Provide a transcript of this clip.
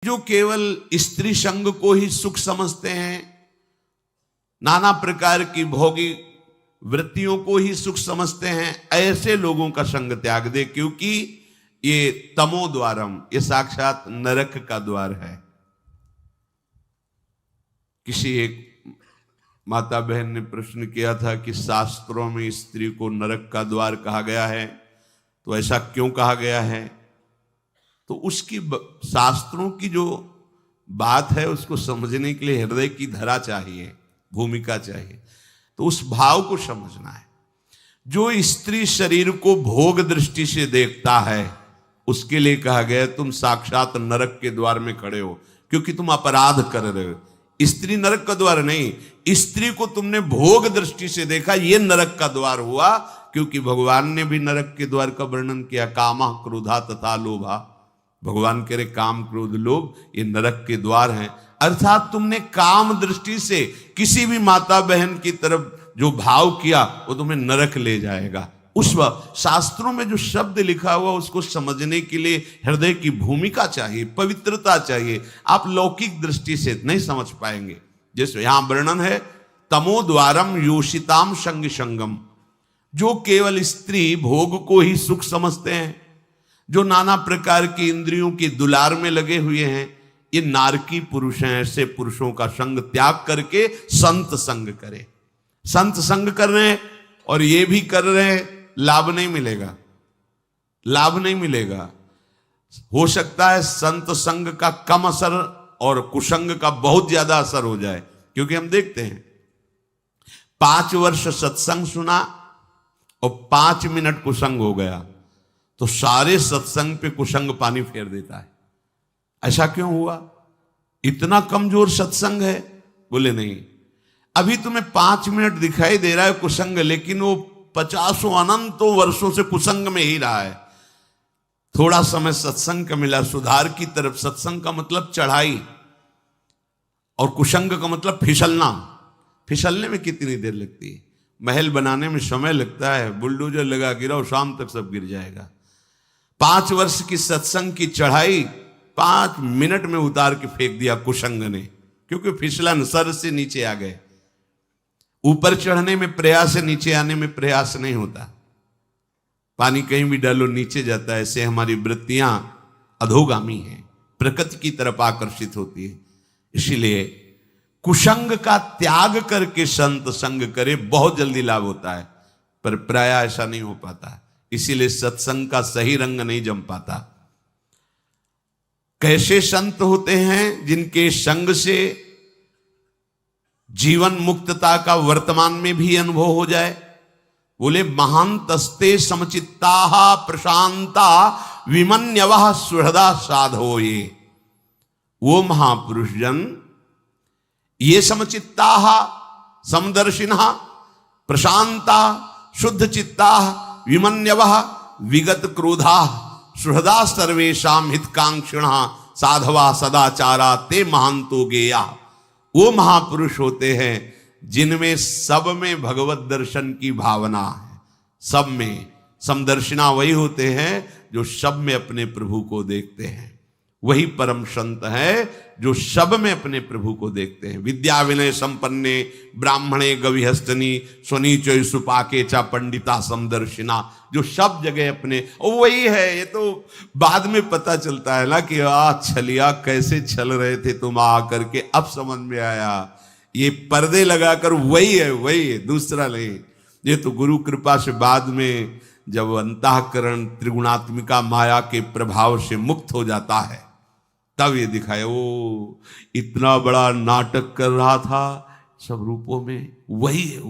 जो केवल स्त्री संग को ही सुख समझते हैं, नाना प्रकार की भोगी वृत्तियों को ही सुख समझते हैं, ऐसे लोगों का संग त्याग दे, क्योंकि ये तमो द्वारम, ये साक्षात नरक का द्वार है। किसी एक माता बहन ने प्रश्न किया था कि शास्त्रों में स्त्री को नरक का द्वार कहा गया है, तो ऐसा क्यों कहा गया है? तो उसकी शास्त्रों की जो बात है उसको समझने के लिए हृदय की धरा चाहिए, भूमिका चाहिए, तो उस भाव को समझना है। जो स्त्री शरीर को भोग दृष्टि से देखता है उसके लिए कहा गया तुम साक्षात नरक के द्वार में खड़े हो, क्योंकि तुम अपराध कर रहे हो। स्त्री नरक का द्वार नहीं, स्त्री को तुमने भोग दृष्टि से देखा, ये नरक का द्वार हुआ, क्योंकि भगवान ने भी नरक के द्वार का वर्णन किया, कामा क्रोधा तथा लोभा। भगवान कह रहे काम क्रोध लोभ ये नरक के द्वार हैं। अर्थात तुमने काम दृष्टि से किसी भी माता बहन की तरफ जो भाव किया वो तुम्हें नरक ले जाएगा। उस वक्त शास्त्रों में जो शब्द लिखा हुआ उसको समझने के लिए हृदय की भूमिका चाहिए, पवित्रता चाहिए। आप लौकिक दृष्टि से नहीं समझ पाएंगे। जैसे यहां वर्णन है तमो द्वारम योषिताम संग संगम, जो केवल स्त्री भोग को ही सुख समझते हैं, जो नाना प्रकार की इंद्रियों की दुलार में लगे हुए हैं, ये नारकी पुरुष हैं। ऐसे पुरुषों का संग त्याग करके संत संग करें। संत संग कर रहे हैं और ये भी कर रहे हैं, लाभ नहीं मिलेगा, लाभ नहीं मिलेगा। हो सकता है संत संग का कम असर और कुसंग का बहुत ज्यादा असर हो जाए, क्योंकि हम देखते हैं 5 वर्ष सत्संग सुना और 5 मिनट कुसंग हो गया तो सारे सत्संग पे कुसंग पानी फेर देता है। ऐसा क्यों हुआ? इतना कमजोर सत्संग है? बोले नहीं, अभी तुम्हें 5 मिनट दिखाई दे रहा है कुसंग, लेकिन वो 50 अनंतों वर्षों से कुसंग में ही रहा है। थोड़ा समय सत्संग का मिला सुधार की तरफ। सत्संग का मतलब चढ़ाई और कुसंग का मतलब फिसलना। फिसलने में कितनी देर लगती है? महल बनाने में समय लगता है, बुलडोजर लगा गिराओ शाम तक सब गिर जाएगा। 5 वर्ष की सत्संग की चढ़ाई 5 मिनट में उतार के फेंक दिया कुसंग ने, क्योंकि फिसलन सर से नीचे आ गए। ऊपर चढ़ने में प्रयास है, नीचे आने में प्रयास नहीं होता। पानी कहीं भी डालो नीचे जाता है। ऐसे हमारी वृत्तियां अधोगामी हैं, प्रकृति की तरफ आकर्षित होती है। इसीलिए कुसंग का त्याग करके संत संग करे, बहुत जल्दी लाभ होता है, पर प्राय ऐसा नहीं हो पाता। इसीलिए सत्संग का सही रंग नहीं जम पाता। कैसे संत होते हैं? जिनके संग से जीवन मुक्तता का वर्तमान में भी अनुभव हो जाए। बोले महांतस्ते समचित्ता प्रशांता विमन्यवः सुहृदा साधो। ये वो महापुरुष जन, ये समचित्ता समदर्शिनः प्रशांता शुद्ध चित्ता विमन्यवः विगत क्रोधा सुहृदा सर्वेषां हितकांक्षिणः साधवा सदाचारा ते महांतो गेया। वो महापुरुष होते हैं जिनमें सब में भगवत दर्शन की भावना है। सब में समदर्शिना वही होते हैं जो सब में अपने प्रभु को देखते हैं। वही परम संत है जो सब में अपने प्रभु को देखते हैं। विद्या विनय संपन्ने ब्राह्मणे गविहस्तनी स्वनीचो सुपाके चा पंडिता समदर्शिना, जो सब जगह अपने, वही है। ये तो बाद में पता चलता है ना कि छलिया कैसे छल रहे थे तुम आ करके, अब समझ में आया। ये पर्दे लगाकर वही है, दूसरा नहीं। ये तो गुरु कृपा से बाद में जब अंतःकरण त्रिगुणात्मिका माया के प्रभाव से मुक्त हो जाता है तब ये दिखाया वो इतना बड़ा नाटक कर रहा था सब रूपों में, वही है।